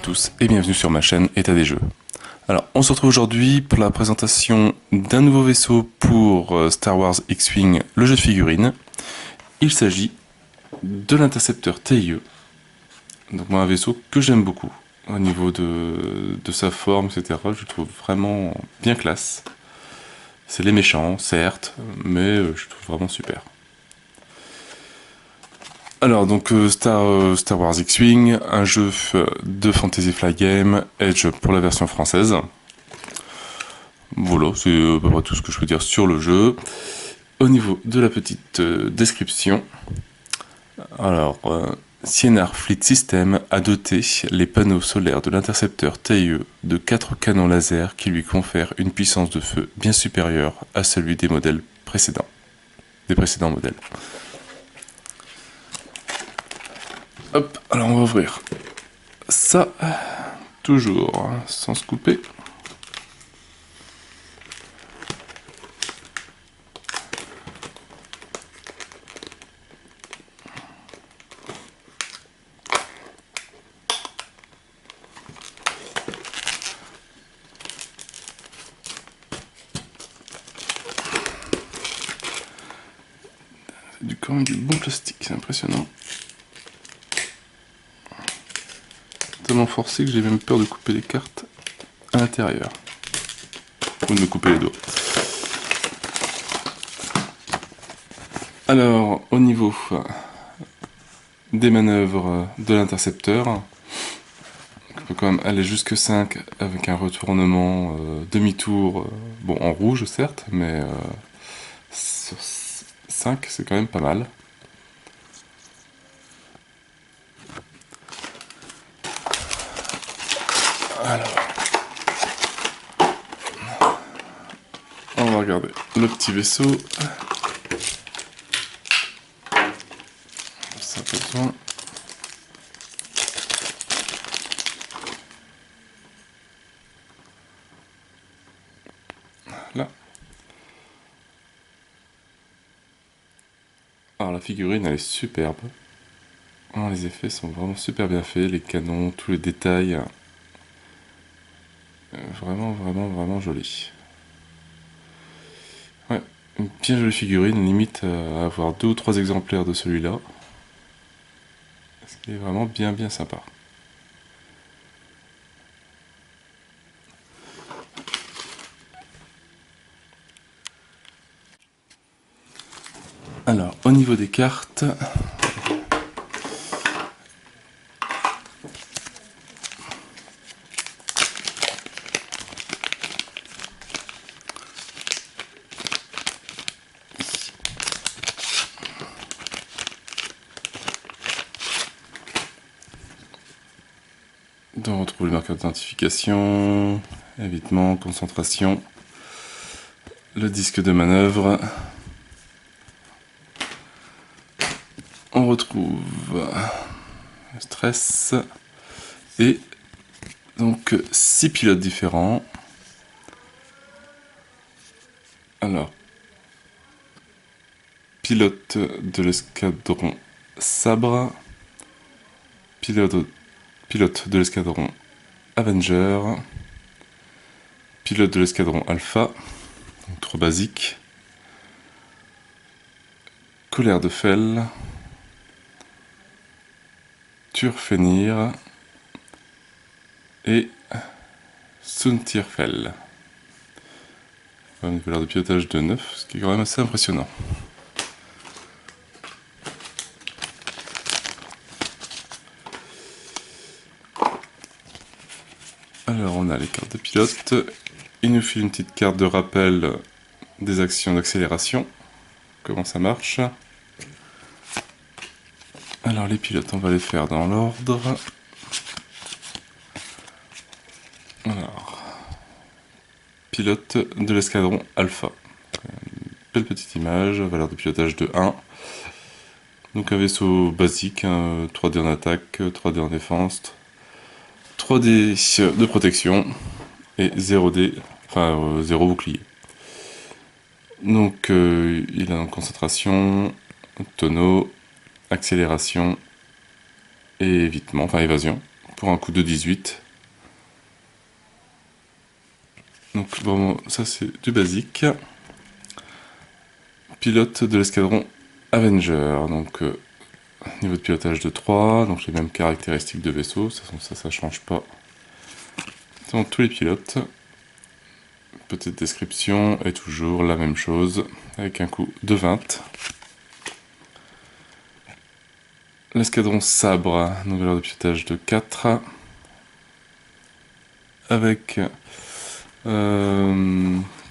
tous et bienvenue sur ma chaîne État des Jeux. Alors, on se retrouve aujourd'hui pour la présentation d'un nouveau vaisseau pour Star Wars X-Wing, le jeu de figurines. Il s'agit de l'intercepteur TIE. Donc moi, un vaisseau que j'aime beaucoup au niveau de sa forme, etc. Je le trouve vraiment bien classe. C'est les méchants, certes, mais je trouve vraiment super. Alors donc Star Wars X-Wing, un jeu de Fantasy Flight Game, Edge pour la version française. Voilà, c'est à peu près tout ce que je peux dire sur le jeu. Au niveau de la petite description, alors Sienar Fleet System a doté les panneaux solaires de l'intercepteur TIE de 4 canons laser qui lui confèrent une puissance de feu bien supérieure à celui des modèles précédents, des précédents modèles. Hop, alors on va ouvrir ça, toujours hein, sans se couper. C'est quand même du bon plastique, c'est impressionnant. Tellement forcé que j'ai même peur de couper les cartes à l'intérieur. Ou de me couper les doigts. Alors, au niveau des manœuvres de l'intercepteur, on peut quand même aller jusque 5 avec un retournement demi-tour, bon en rouge certes, mais sur 5 c'est quand même pas mal. Alors, on va regarder le petit vaisseau. Ça pas besoin. Là. Alors la figurine elle est superbe. Oh, les effets sont vraiment super bien faits, les canons, tous les détails. Vraiment joli. Ouais, une bien jolie figurine, limite à avoir 2 ou 3 exemplaires de celui-là. Ce qui est vraiment bien sympa. Alors, au niveau des cartes, on retrouve les marqueurs d'identification, évitement, concentration, le disque de manœuvre. On retrouve le stress et donc 6 pilotes différents. Alors, pilote de l'escadron Sabre, pilote de l'escadron Avenger, pilote de l'escadron Alpha, donc trop basique, Colère de Fel, Turfenir et Suntirfel. Une valeur de pilotage de 9, ce qui est quand même assez impressionnant. Alors on a les cartes de pilote, il nous file une petite carte de rappel des actions d'accélération, comment ça marche. Alors les pilotes on va les faire dans l'ordre. Alors, pilote de l'escadron Alpha, belle petite image, valeur de pilotage de 1. Donc un vaisseau basique, 3D en attaque, 3D en défense, 3D de protection et 0D, enfin 0 bouclier. Donc il a une concentration, tonneau, accélération et évitement, enfin évasion. pour un coût de 18. Donc vraiment, ça c'est du basique. Pilote de l'escadron Avenger, donc niveau de pilotage de 3, donc les mêmes caractéristiques de vaisseau, ça change pas. Donc tous les pilotes. Petite description, et toujours la même chose, avec un coût de 20. L'escadron Sabre, donc valeur de pilotage de 4. Avec, que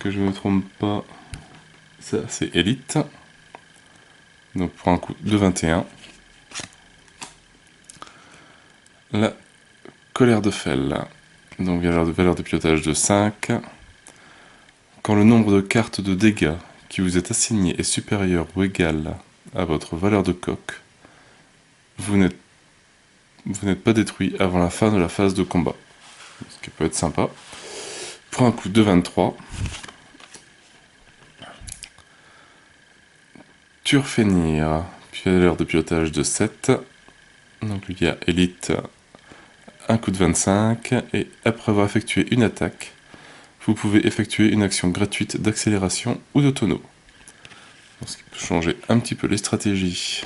je ne me trompe pas, ça c'est Elite. Donc pour un coût de 21. La Colère de Fel, donc valeur de pilotage de 5. Quand le nombre de cartes de dégâts qui vous est assigné est supérieur ou égal à votre valeur de coque, vous n'êtes pas détruit avant la fin de la phase de combat. Ce qui peut être sympa. Pour un coût de 23. Turfenir, valeur de pilotage de 7. Donc il y a Elite, un coût de 25. Et après avoir effectué une attaque, vous pouvez effectuer une action gratuite d'accélération ou de tonneau. Ce qui peut changer un petit peu les stratégies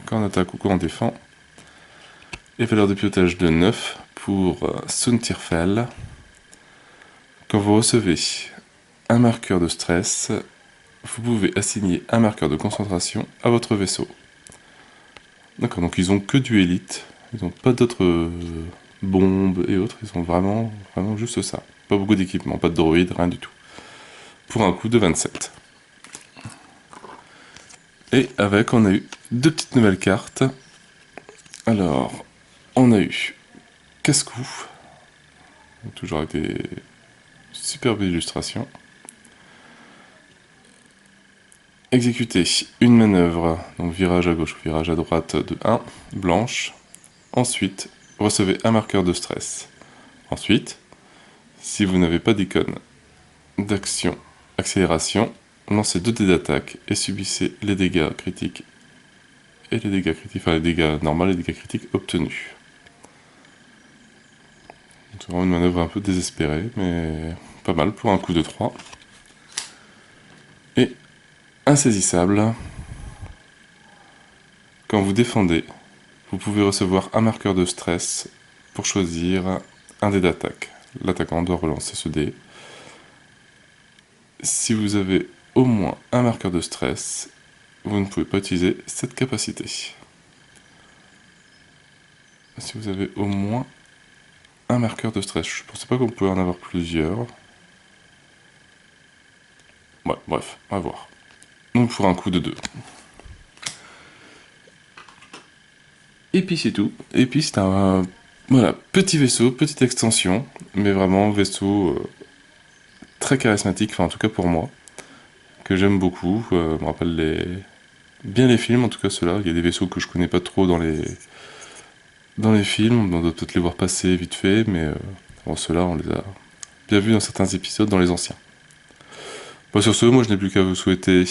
quand on attaque ou quand on défend. Et valeur de pilotage de 9 pour Suntirfel. Quand vous recevez un marqueur de stress, vous pouvez assigner un marqueur de concentration à votre vaisseau. D'accord, donc ils ont que du élite, ils n'ont pas d'autres bombes et autres, ils ont vraiment juste ça. Pas beaucoup d'équipement, pas de droïdes, rien du tout. Pour un coût de 27. Et avec, on a eu 2 petites nouvelles cartes. Alors, on a eu Casse-Cou, toujours avec des superbes illustrations. Exécuter une manœuvre, donc virage à gauche ou virage à droite de 1, blanche. Ensuite, recevez un marqueur de stress. Ensuite, si vous n'avez pas d'icône d'action, accélération, lancez 2 dés d'attaque et subissez les dégâts critiques et les dégâts critiques, enfin les dégâts normaux et les dégâts critiques obtenus. C'est vraiment une manœuvre un peu désespérée, mais pas mal pour un coup de 3. Et insaisissable. Quand vous défendez, vous pouvez recevoir un marqueur de stress pour choisir un dé d'attaque. L'attaquant doit relancer ce dé. Si vous avez au moins un marqueur de stress, vous ne pouvez pas utiliser cette capacité. Si vous avez au moins un marqueur de stress, je ne pensais pas qu'on pouvait en avoir plusieurs. Ouais, bref, on va voir. Donc pour un coup de 2. Et puis c'est tout. Et puis c'est un voilà, petit vaisseau, petite extension, mais vraiment vaisseau très charismatique, enfin en tout cas pour moi, que j'aime beaucoup. Je me rappelle bien les films, en tout cas ceux-là. Il y a des vaisseaux que je connais pas trop dans les films, on doit peut-être les voir passer vite fait, mais bon, ceux-là on les a bien vus dans certains épisodes, dans les anciens. Bon, sur ce, moi je n'ai plus qu'à vous souhaiter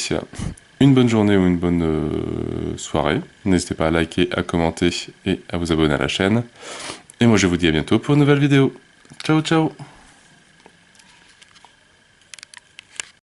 une bonne journée ou une bonne soirée. N'hésitez pas à liker, à commenter et à vous abonner à la chaîne. Et moi je vous dis à bientôt pour une nouvelle vidéo. Ciao ciao!